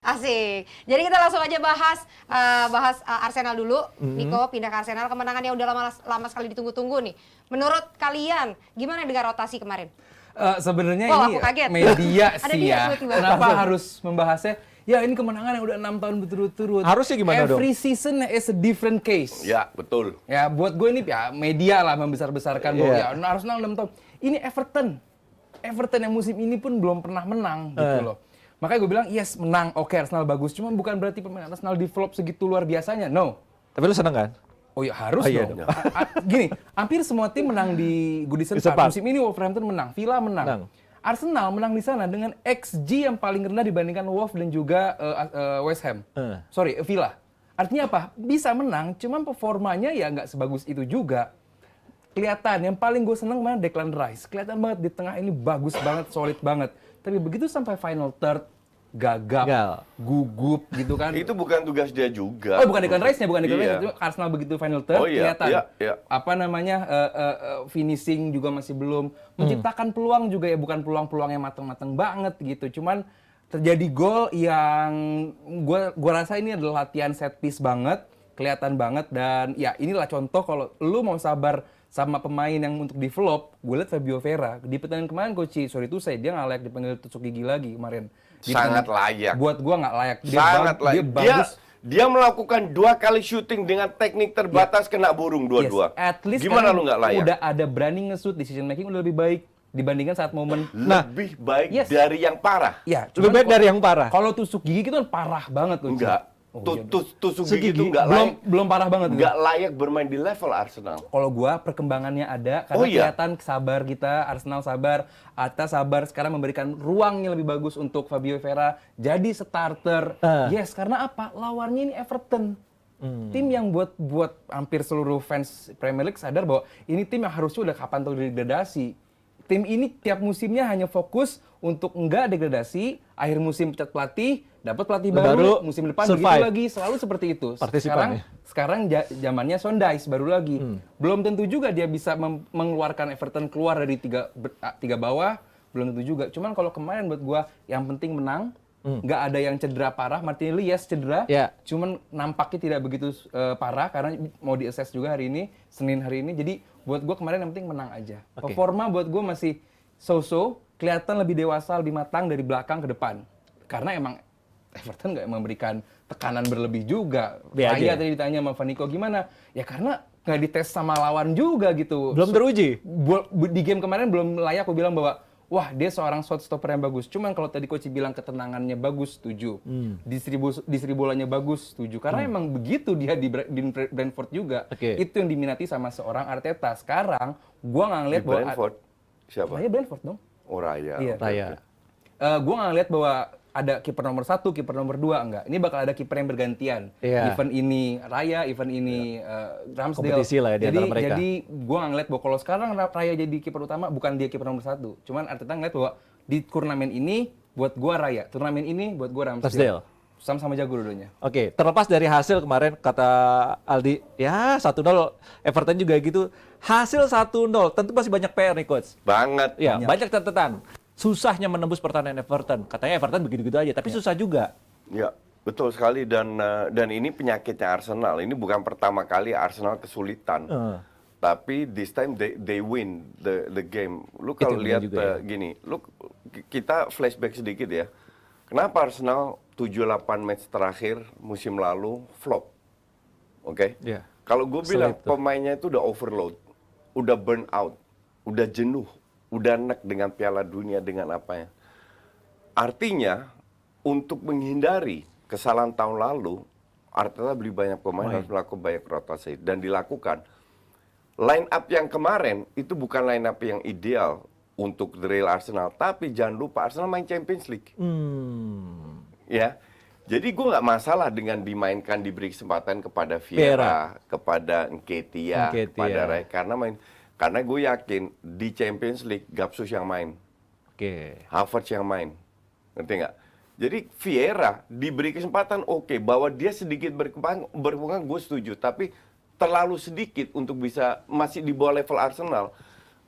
Asik. Jadi kita langsung aja bahas Arsenal dulu. Niko pindah ke Arsenal, kemenangan yang udah lama sekali ditunggu-tunggu nih. Menurut kalian gimana dengan rotasi kemarin? Sebenarnya Wow, ini aku kaget. media Ada sih dia ya. tiba-tiba. Kenapa harus membahasnya? Ya ini kemenangan yang udah 6 tahun berturut-turut. Harusnya gimana dong? Every season is a different case. Ya, betul. Ya buat gue ini ya media lah membesar-besarkan bahwa ya Arsenal 6 tahun. Ini Everton yang musim ini pun belum pernah menang gitu loh. Makanya gue bilang yes menang, oke Arsenal bagus. Cuma bukan berarti pemain Arsenal develop segitu luar biasanya, no. Tapi lu seneng kan? Oh ya harus Oh, iya dong. Gini, hampir semua tim menang di Goodison Park. Musim ini Wolverhampton menang, Villa menang. Arsenal menang di sana dengan XG yang paling rendah dibandingkan Wolves dan juga West Ham. Villa. Artinya apa? Bisa menang, cuman performanya ya nggak sebagus itu juga. Kelihatan, yang paling gue seneng mana Declan Rice. Kelihatan banget di tengah ini bagus banget, solid banget. Tapi begitu sampai final third, gagap, gugup gitu kan. Itu bukan tugas dia juga. Oh bukan Declan Rice-nya, bukan Declan Rice. Arsenal begitu final third, kelihatan. Apa namanya, finishing juga masih belum. Menciptakan peluang juga ya, bukan peluang-peluang yang matang-matang banget gitu. Cuman terjadi gol yang gua rasa ini adalah latihan set piece banget. Kelihatan banget dan ya inilah contoh kalau lu mau sabar sama pemain yang untuk develop. Gue liat Fabio Vieira di pertandingan kemarin dia nggak layak dipanggil tusuk gigi lagi kemarin. Sangat layak. Buat gua nggak layak. Sangat layak. Dia bagus. Dia melakukan 2 kali syuting dengan teknik terbatas kena burung dua-dua. At least gimana lu nggak layak? Udah ada berani nge-shoot, decision making udah lebih baik dibandingkan saat momen. Lebih baik dari yang parah. Ya, lebih baik dari yang parah. Kalau tusuk gigi itu kan parah banget tuh. Enggak. Tusuk gigi itu nggak layak. Belum parah banget. Nggak layak bermain di level Arsenal. Kalau gua perkembangannya ada karena kelihatan sabar kita, Arsenal sabar, Arteta sabar sekarang memberikan ruang yang lebih bagus untuk Fabio Vieira jadi starter. Yes, karena apa? Lawannya ini Everton. Tim yang buat hampir seluruh fans Premier League sadar bahwa ini tim yang harusnya udah kapan tahu degradasi. Tim ini tiap musimnya hanya fokus untuk enggak degradasi, akhir musim pecat pelatih, dapat pelatih baru, musim depan begitu lagi, selalu seperti itu. Sekarang zamannya Sondheis baru lagi. Belum tentu juga dia bisa mengeluarkan Everton keluar dari tiga bawah, belum tentu juga. Cuman kalau kemarin buat gua yang penting menang, nggak ada yang cedera parah. Martinelli cedera, cuman nampaknya tidak begitu parah karena mau di-assess juga Senin hari ini. Jadi buat gue kemarin yang penting menang aja. Performa buat gue masih so-so, kelihatan lebih dewasa, lebih matang dari belakang ke depan. Karena emang Everton nggak memberikan tekanan berlebih juga. Raya tadi ditanya sama Vaniko gimana? Ya karena nggak dites sama lawan juga gitu. Belum teruji. Di game kemarin belum layak aku bilang bahwa wah dia seorang shot stopper yang bagus. Cuman kalau tadi coach bilang ketenangannya bagus, setuju. Distribusinya bagus, setuju. Karena emang begitu dia di Brentford juga. Itu yang diminati sama seorang Arteta. Sekarang gua nggak ngeliat bahwa Brentford siapa? Raya Brentford dong. Oh Raya. Iya. Raya. Gua nggak ngeliat bahwa ada kiper nomor 1, kiper nomor 2, enggak. Ini bakal ada kiper yang bergantian. Event ini Raya, event ini Ramsdale. Kompetisi lah ya di antara mereka. Jadi gue nggak ngeliat bahwa kalau sekarang Raya jadi kiper utama, bukan dia kiper nomor 1. Cuman Arteta ngeliat bahwa di turnamen ini buat gue Raya, turnamen ini buat gue Ramsdale. Sama-sama jago dulunya. Oke, terlepas dari hasil kemarin kata Aldi, ya 1-0 Everton juga gitu. Hasil 1-0, tentu masih banyak PR nih coach. Banget. Ya, banyak catatan. Susahnya menembus pertahanan Everton. Katanya Everton begitu-gitu aja, tapi susah juga. Ya, betul sekali dan ini penyakitnya Arsenal. Ini bukan pertama kali Arsenal kesulitan. Tapi this time they win the game. Lu kalau lihat gini, kita flashback sedikit ya. Kenapa Arsenal 7-8 match terakhir musim lalu flop? Oke? Kalau gue bilang pemainnya itu udah overload, udah burn out, udah jenuh. Udah enak dengan Piala Dunia, dengan apanya. Artinya, untuk menghindari kesalahan tahun lalu, Arteta beli banyak pemain, harus melakukan banyak rotasi. Dan dilakukan. Line up yang kemarin, itu bukan line up yang ideal untuk the real Arsenal. Tapi jangan lupa, Arsenal main Champions League. Ya, jadi gue nggak masalah dengan dimainkan, diberi kesempatan kepada Vieira, kepada Nketiah, kepada Rai. Karena gue yakin di Champions League Gapsus yang main, Havertz yang main, ngerti nggak? Jadi Vieira diberi kesempatan bahwa dia sedikit berkembang gue setuju, tapi terlalu sedikit untuk bisa masih di bawah level Arsenal,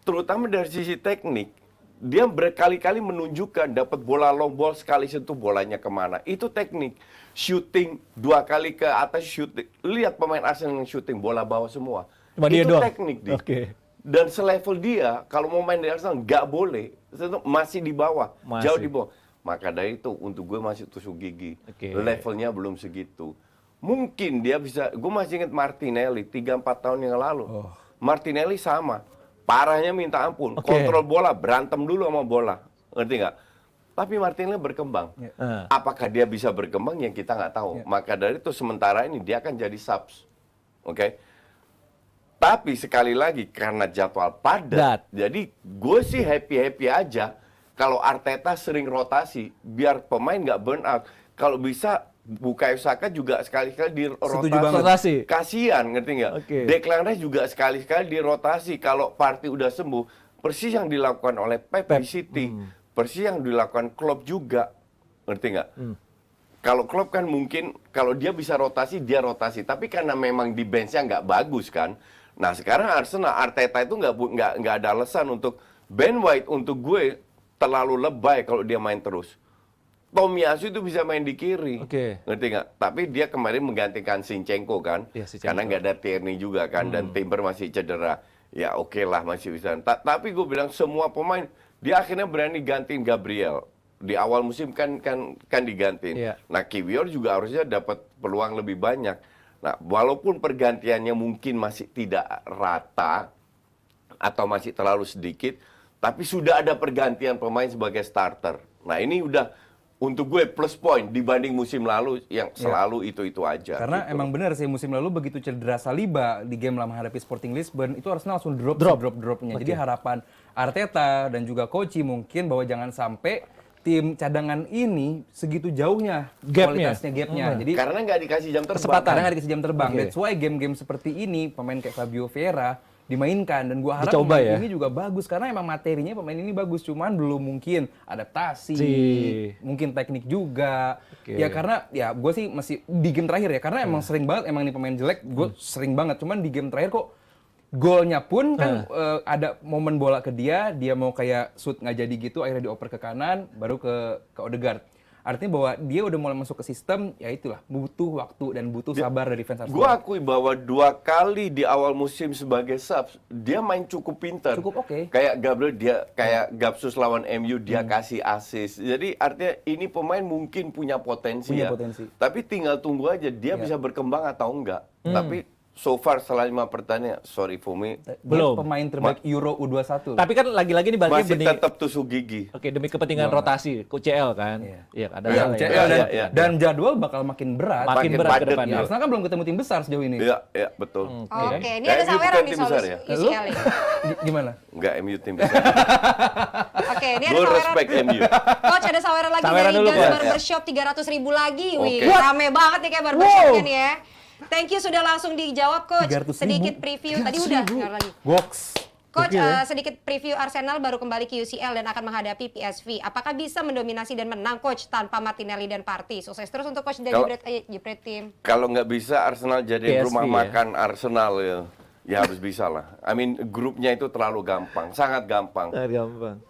terutama dari sisi teknik. Dia berkali-kali menunjukkan dapat bola long ball, sekali sentuh bolanya kemana. Itu teknik. Shooting 2 kali ke atas, shooting. Lihat pemain Arsenal yang shooting bola bawah semua. Cuma dia Itu doang? teknik dia. Oke. Dan selevel dia, kalau mau main di Arsenal nggak boleh. Masih di bawah, Masih. jauh di bawah. Maka dari itu untuk gue masih tusuk gigi. Oke. Levelnya belum segitu. Mungkin dia bisa, gue masih ingat Martinelli 3-4 tahun yang lalu. Martinelli sama. Parahnya minta ampun. Oke. Kontrol bola, berantem dulu sama bola. Ngerti nggak? Tapi Martinelli berkembang. Apakah dia bisa berkembang yang kita nggak tahu. Maka dari itu sementara ini dia akan jadi subs. Oke? Tapi sekali lagi karena jadwal padat, jadi gue sih happy-happy aja kalau Arteta sering rotasi biar pemain nggak burn out. Kalau bisa Bukayo Saka juga sekali-sekali Setuju banget. Rotasi. Kasihan, ngerti nggak? Oke. Declan Rice juga sekali-sekali dirotasi kalau Partey udah sembuh. Persis yang dilakukan oleh Pep di City. Persis yang dilakukan Klopp juga. Ngerti nggak? Kalau Klopp kan mungkin, kalau dia bisa rotasi, dia rotasi. Tapi karena memang di bench-nya nggak bagus kan. Nah sekarang Arsenal, Arteta itu nggak ada alasan untuk Ben White untuk gue terlalu lebay kalau dia main terus. Tomiyasu itu bisa main di kiri, Oke. ngerti nggak? Tapi dia kemarin menggantikan Zinchenko kan, Iya, Zinchenko. karena nggak ada Tierney juga kan, dan Timber masih cedera. Ya oke lah masih bisa. Tapi gue bilang semua pemain, dia akhirnya berani gantiin Gabriel. Di awal musim kan digantiin. Iya. Nah Kiwior juga harusnya dapat peluang lebih banyak. Nah walaupun pergantiannya mungkin masih tidak rata atau masih terlalu sedikit, tapi sudah ada pergantian pemain sebagai starter. Nah ini udah untuk gue plus point dibanding musim lalu yang selalu itu aja. Karena gitu. emang benar sih musim lalu begitu cedera Saliba di game menghadapi Sporting Lisbon itu Arsenal langsung drop. Jadi harapan Arteta dan juga Koci mungkin bahwa jangan sampai tim cadangan ini segitu jauhnya kualitasnya gapnya. Jadi karena nggak dikasih jam terbang. karena nggak dikasih jam terbang. Oke. That's why game-game seperti ini pemain kayak Fabio Vieira dimainkan dan gua harap Dicoba pemain ya. ini juga bagus karena emang materinya pemain ini bagus cuman belum mungkin adaptasi, mungkin teknik juga. Oke. Ya karena ya gue sih masih di game terakhir ya karena emang sering banget emang ini pemain jelek gue sering banget cuman di game terakhir kok golnya pun kan ada momen bola ke dia mau kayak shoot nggak jadi gitu akhirnya dioper ke kanan baru ke Odegaard. Artinya bahwa dia udah mulai masuk ke sistem, ya itulah butuh waktu dan butuh sabar dari fans Arsenal. Gue akui bahwa 2 kali di awal musim sebagai subs, dia main cukup pintar. Cukup oke. Kayak Gabriel, dia kayak Gapsus lawan MU, dia kasih assist. Jadi artinya ini pemain mungkin punya potensi Punya ya. potensi. Tapi tinggal tunggu aja dia bisa berkembang atau enggak. Tapi so far setelah 5 pertandingan, sorry for me, Belum pemain terbaik Euro U21. Tapi kan lagi-lagi nih baliknya masih demi tetap tusuk gigi. Oke, demi kepentingan rotasi UCL kan. Iya, ada Iya, hal ya. UCL Iya. dan jadwal bakal makin berat. Makin berat ke padat depannya. Ya, Arsenal kan belum ketemu tim besar sejauh ini. Iya, iya betul. Oke, ini Kayak ada MU saweran bukan nih tim soal besar ya? UCL ini. Gimana? Enggak, MU tim besar. Oke, ini ada Gue saweran. respect MU. Coach ada saweran lagi Saweran dari dulu, Gas Coach. Barbershop 300.000 lagi. Wih, Oke. rame banget nih kayak barbershopnya nih ya. Thank you sudah langsung dijawab Coach. 300.000. Sedikit preview tadi udah dengar lagi. Box. Coach, sedikit preview Arsenal baru kembali ke UCL dan akan menghadapi PSV. Apakah bisa mendominasi dan menang Coach tanpa Martinelli dan Partey? Sukses terus untuk Coach dan Jepret tim. Kalau nggak bisa Arsenal jadi PSV rumah ya. makan Arsenal ya harus bisa lah. I mean grupnya itu terlalu gampang, sangat gampang. Gampang.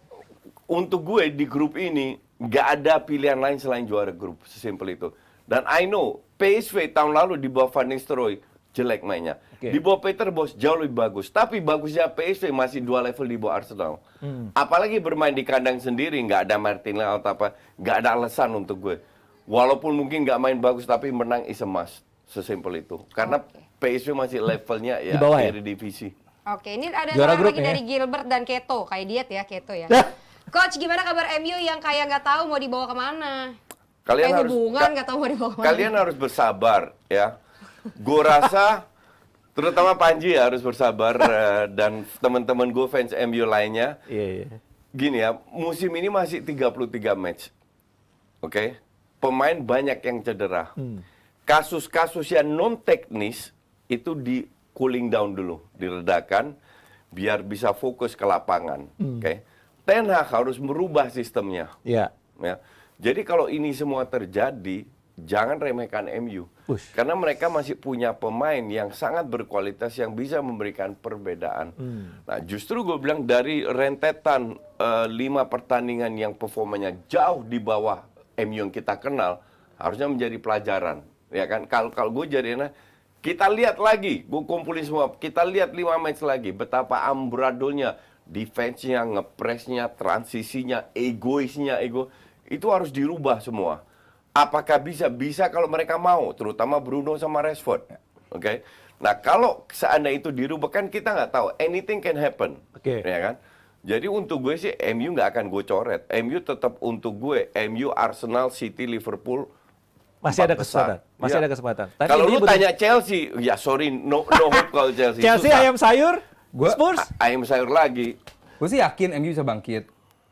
Untuk gue di grup ini nggak ada pilihan lain selain juara grup, sesimpel itu. Dan I know PSV tahun lalu di bawah Van Nistelrooy jelek mainnya. Oke. Di bawah Peter Bosz jauh lebih bagus. Tapi bagusnya PSV masih 2 level di bawah Arsenal. Apalagi bermain di kandang sendiri, nggak ada Martinelli atau apa, nggak ada alasan untuk gue. Walaupun mungkin nggak main bagus, tapi menang is a must. Sesimpel itu. Karena PSV masih levelnya ya Di bawah ya? dari divisi. Oke, ini ada Juara saweran grup lagi ya? dari Gilbert dan Keto. Kayak diet ya, Keto ya. Coach, gimana kabar MU yang kayak nggak tahu mau dibawa kemana? Kayak hubungan nggak tahu mau dibawa kemana. Kalian harus bersabar ya. Gue rasa terutama Panji ya harus bersabar dan teman-teman gue fans MU lainnya. Iya. Gini ya, musim ini masih 33 match. Oke? Pemain banyak yang cedera. Kasus-kasus yang non teknis itu di cooling down dulu, diredakan biar bisa fokus ke lapangan. Oke? Ten Hag harus merubah sistemnya. Iya. Ya. Jadi kalau ini semua terjadi, jangan remehkan MU. Karena mereka masih punya pemain yang sangat berkualitas yang bisa memberikan perbedaan. Nah, justru gue bilang dari rentetan 5 pertandingan yang performanya jauh di bawah MU yang kita kenal, harusnya menjadi pelajaran. Ya kan? Kalau gue jadinya, kita lihat lagi, gue kumpulin semua, kita lihat 5 match lagi, betapa amburadulnya, defense-nya, ngepress-nya, transisinya, egoisnya, itu harus dirubah semua. Apakah bisa? Bisa kalau mereka mau, terutama Bruno sama Rashford. Oke. Nah, kalau seandainya itu dirubah, kan kita nggak tahu. Anything can happen. Ya kan? Jadi untuk gue sih, MU nggak akan gue coret. MU tetap untuk gue, MU, Arsenal, City, Liverpool, masih ada besar. kesempatan. Masih Ya. ada kesempatan. Kalau lu tanya Chelsea, ya sorry, no hope kalau Chelsea. Chelsea Susah. ayam sayur, Spurs. Ayam sayur lagi. Gue sih yakin MU bisa bangkit.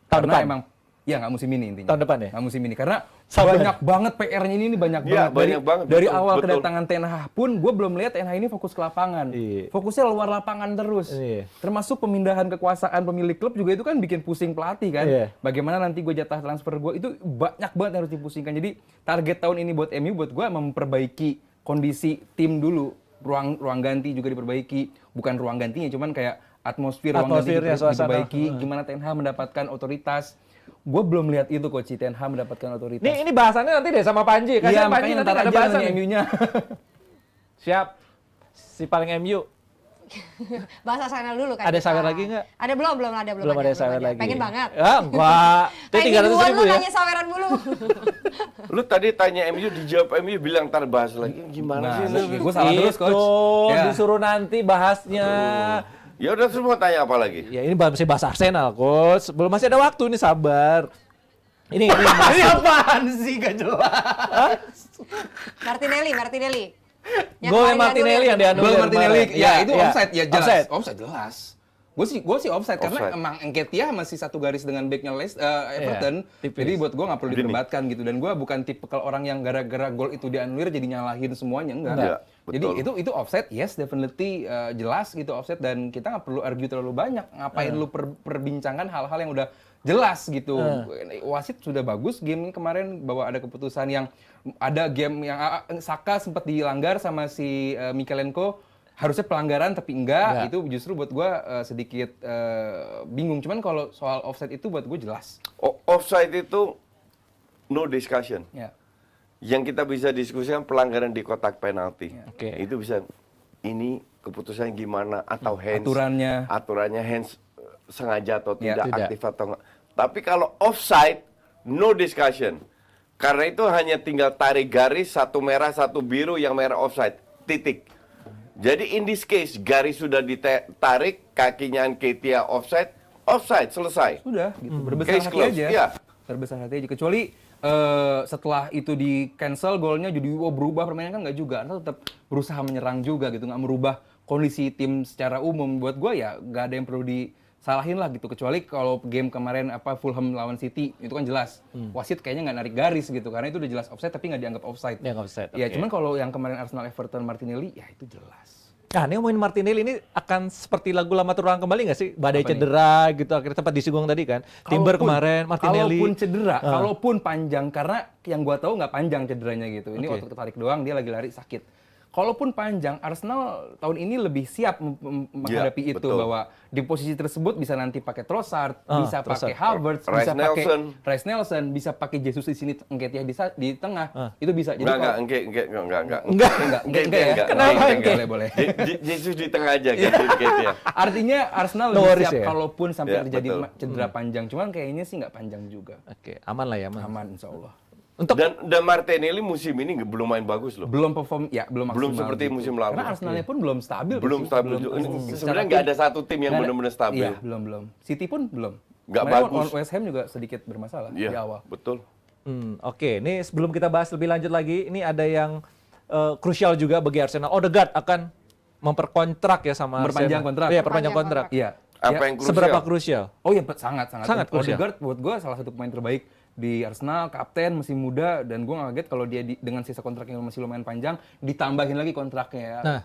Tahun Karena depan? emang ya nggak musim ini intinya. Tahun depan ya? Nggak musim ini karena Sabar. banyak banget PR-nya ini banyak Iya, banget. banyak banget, Dari betul, awal betul. kedatangan Ten Hag pun gue belum lihat Ten Hag ini fokus ke lapangan. Iya. Fokusnya luar lapangan terus. Iya. Termasuk pemindahan kekuasaan pemilik klub juga itu kan bikin pusing pelatih kan. Iya. Bagaimana nanti gue jatah transfer gue itu banyak banget yang harus dipusingkan. Jadi target tahun ini buat MU buat gue memperbaiki kondisi tim dulu. Ruang ganti juga diperbaiki. Bukan ruang gantinya cuman kayak atmosfer ruang ganti Atmosfernya, suasana. diperbaiki. Gimana Ten Hag mendapatkan otoritas. Gue belum lihat itu Coach Ten Hag mendapatkan otoritas. Ini bahasannya nanti deh sama Panji. Kan Iya, Panji makanya nanti ntar ada aja bahasan nanya nih. MU-nya. Siap. Si paling MU. Bahas Arsenal dulu kan. Ada kita. sawer lagi nggak? Ada belum Belum ada sawer lagi. Pengen banget. Ya, enggak. Itu 300 ribu Lu ya. nanya saweran mulu. Lu tadi tanya MU, dijawab MU, bilang ntar bahas lagi. Gimana sih? lu? Gue salah terus Coach. Ya. Disuruh nanti bahasnya. Ya udah semua tanya apa lagi? Ya ini masih bahas Arsenal, Coach. Belum, masih ada waktu ini, sabar. Ini Ini apaan sih gak jelas? Martinelli. Gol Martinelli yang dianulir. Gol Martinelli, kemarin. ya itu offside ya jelas. Offside. Offside jelas. Gue sih offside karena Offside. emang Nketiah masih satu garis dengan backnya Everton. tipis. Jadi buat gue nggak perlu Gini. diperdebatkan gitu. Dan gue bukan tipe orang yang gara-gara gol itu dianulir jadi nyalahin semuanya enggak. Iya, Jadi betul. itu offside, yes definitely jelas gitu offside dan kita nggak perlu argue terlalu banyak. Ngapain lu perbincangan hal-hal yang udah jelas gitu. Wasit sudah bagus game ini kemarin bahwa ada keputusan yang ada game yang Saka sempat dilanggar sama si Mikalenko. Harusnya pelanggaran tapi enggak, itu justru buat gue sedikit bingung. Cuman kalau soal offside itu buat gue jelas. Offside itu no discussion. Ya. Yang kita bisa diskusikan pelanggaran di kotak penalti. Oke. Itu bisa ini keputusannya gimana atau hands. Aturannya. Hands sengaja atau Ya, tidak, tidak. aktif atau enggak. Tapi kalau offside no discussion. Karena itu hanya tinggal tarik garis satu merah satu biru, yang merah offside. Titik. Jadi in this case garis sudah ditarik, kakinya Nketiah offside, selesai. Sudah gitu. Berbesar Case hati closed, aja. iya. Berbesar hati aja. Kecuali setelah itu di cancel golnya jadi berubah permainan kan nggak juga. Anda tetap berusaha menyerang juga gitu, nggak merubah kondisi tim secara umum. Buat gue ya nggak ada yang perlu disalahin lah gitu. Kecuali kalau game kemarin Fulham lawan City itu kan jelas wasit kayaknya nggak narik garis gitu karena itu udah jelas offside tapi nggak dianggap offside. Dianggap offside, Ya oke. cuman kalau yang kemarin Arsenal Everton Martinelli ya itu jelas. Nah, ini ngomongin Martinelli ini akan seperti lagu lama terulang kembali nggak sih? Badai Apa nih? cedera gitu, akhirnya tempat disinggung tadi kan. Timber kemarin, Martinelli. Kalaupun cedera, kalaupun panjang, karena yang gua tahu nggak panjang cederanya gitu. Ini otot ketarik doang, dia lagi lari sakit. Kalaupun panjang, Arsenal tahun ini lebih siap menghadapi itu betul. bahwa di posisi tersebut bisa nanti pakai Trossard, bisa Trossard. pakai Havertz, Reiss bisa pakai Nelson. Reiss Nelson, bisa pakai Jesus di sini, Nketiah di tengah. Itu bisa. Jadi Enggak, kalau- Enggak ya? Kenapa, Engke? Boleh. Yesus di tengah aja gitu ya. Artinya Arsenal No lebih worries siap ya? kalaupun sampai Ya, terjadi betul. cedera panjang. Cuman kayaknya sih nggak panjang juga. Oke, aman lah ya, aman. Aman insya Allah. Untuk Dan Martinelli musim ini belum main bagus loh. Belum perform, ya belum Belum maksimal seperti musim lalu. Karena Arsenalnya pun belum stabil. Belum sih. stabil. Sebenarnya nggak ada satu tim yang Nggak ada. benar-benar stabil. Iya, belum. City pun belum. Nggak Kemarin bagus. lawan West Ham juga sedikit bermasalah di Iya, awal. betul. Oke, ini sebelum kita bahas lebih lanjut lagi, ini ada yang krusial juga bagi Arsenal. Odegaard akan memperkontrak ya sama Perpanjang Arsenal. kontrak. Iya, perpanjang kontrak. Iya. Apa Ya, yang krusial? Seberapa krusial? Oh iya, sangat. Sangat krusial. Odegaard buat gue salah satu pemain terbaik di Arsenal, kapten, masih muda, dan gue nggak kaget kalau dia dengan sisa kontraknya masih lumayan panjang, ditambahin lagi kontraknya ya. Nah.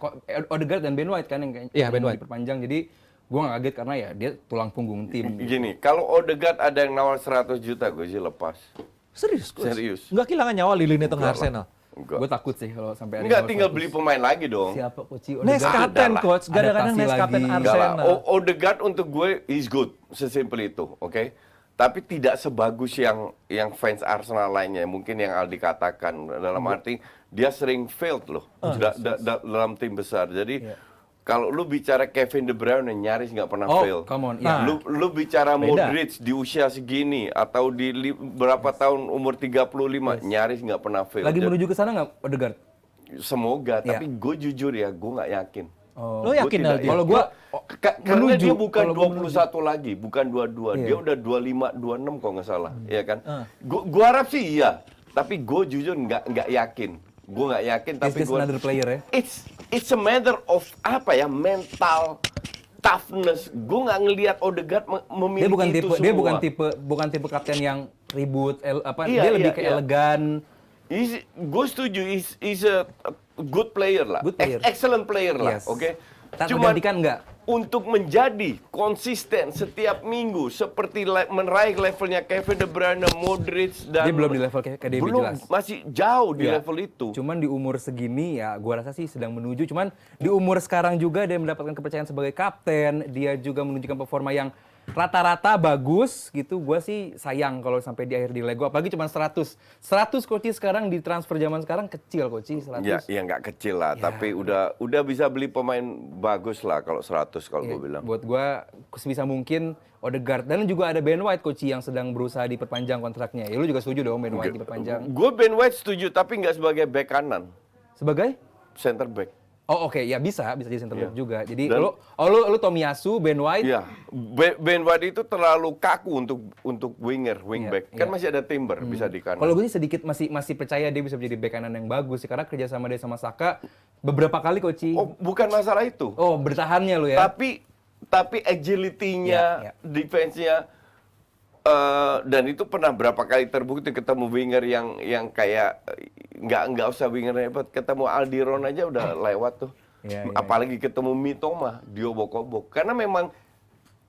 Odegaard dan Ben White kan yang kayaknya Iya, Ben White. diperpanjang, jadi gue nggak kaget karena ya dia tulang punggung tim. Gini, kalau Odegaard ada yang nawar 100 juta, gue sih lepas. Serius, Coach? Serius. Nggak kehilangan nyawa di lini tengah Enggak lah. Arsenal. Gue takut sih kalau sampai ada Enggak, yang tinggal bagus. beli pemain lagi dong. Siapa coach? Next kapten coach, kadang-kadang Adaptasi next kapten lagi. Enggak lah. Arsenal. Odegaard untuk gue is good, sesimpel itu, oke? Tapi tidak sebagus yang fans Arsenal lainnya, mungkin yang Aldi katakan dalam arti dia sering failed loh dalam tim besar. Jadi kalau lu bicara Kevin De Bruyne nyaris nggak pernah fail. Come on, ya. Lu bicara Modric di usia segini atau di berapa tahun umur 35 nyaris nggak pernah fail. Lagi menuju ke sana nggak Odegaard? Semoga, tapi gue jujur ya, gue nggak yakin. Lo yakin Gua tidak Aldi? Kalau gue karena dia bukan kalau gua 21 lagi, bukan 22. Iya. Dia udah 25, 26 kalau nggak salah, ya kan? Gua harap sih iya, tapi gue jujur nggak yakin. Gue nggak yakin, Is tapi this another player ya? it's a matter of apa ya, mental toughness. Gue nggak ngelihat Odegaard memiliki Dia bukan itu tipe, semua. dia bukan tipe kapten yang ribut, Iya, dia lebih iya, ke iya. elegan. Gue setuju, is a good player lah, Good player. excellent player lah, Yes. oke? Tak Cuman tergantikan nggak? untuk menjadi konsisten setiap minggu seperti meraih levelnya Kevin De Bruyne, Modric dan Dia belum di level kayak KDB belum, jelas. masih jauh di Iya. level itu. Cuman di umur segini ya gua rasa sih sedang menuju. Cuman di umur sekarang juga dia mendapatkan kepercayaan sebagai kapten. Dia juga menunjukkan performa yang rata-rata bagus gitu. Gua sih sayang kalau sampai di akhir di Lego. Apalagi cuma 100. 100 coach sekarang di transfer zaman sekarang kecil coach 100. Ya nggak kecil lah, tapi udah bisa beli pemain bagus lah kalau 100 kalau gue bilang. Buat gua sebisa mungkin Odegaard dan juga ada Ben White coach yang sedang berusaha diperpanjang kontraknya. Ya lu juga setuju dong Ben White diperpanjang. Gue Ben White setuju, tapi nggak sebagai back kanan, Sebagai? center back. Oh oke, ya bisa jadi center back juga. Jadi Dan- lu Tomiyasu, Ben White. Iya, Ben White itu terlalu kaku untuk wingback. Iya, Kan iya. masih ada Timber bisa di kanan. Kalau gue sih sedikit masih percaya dia bisa menjadi bek kanan yang bagus sih karena kerja sama dia sama Saka beberapa kali coach. Oh, bukan masalah itu. Oh, bertahannya lu ya. Tapi agility-nya, Iya, iya. defense-nya, dan itu pernah berapa kali terbukti ketemu winger yang kayak nggak usah winger hebat, ketemu Aldiron aja udah lewat tuh. Iya, iya, Apalagi ketemu Mitoma, diobok-obok. Karena memang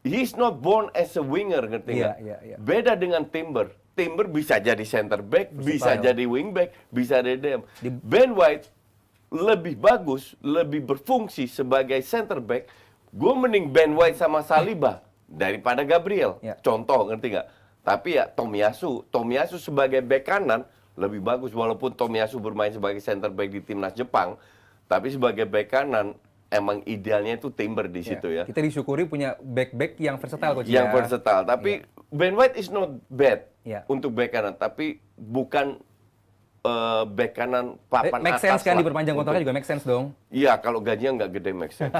he's not born as a winger, ngerti Iya, nggak? iya, iya. Beda dengan Timber. Timber bisa jadi center back, bisa jadi wing back, bisa jadi DM. Ben White lebih bagus, lebih berfungsi sebagai center back. Gue mending Ben White sama Saliba daripada Gabriel. Ya. Contoh, ngerti nggak? Tapi ya Tomiyasu sebagai back kanan lebih bagus, walaupun Tomiyasu bermain sebagai center back di timnas Jepang, tapi sebagai back kanan emang idealnya itu Timber di situ ya. Kita disyukuri punya back yang versatile coach Yang ya. versatile, tapi Ben White is not bad Iya. untuk back kanan, tapi bukan back kanan papan Make atas sense kan lah diperpanjang kontraknya juga make sense dong. Iya, kalau gajinya nggak gede make sense.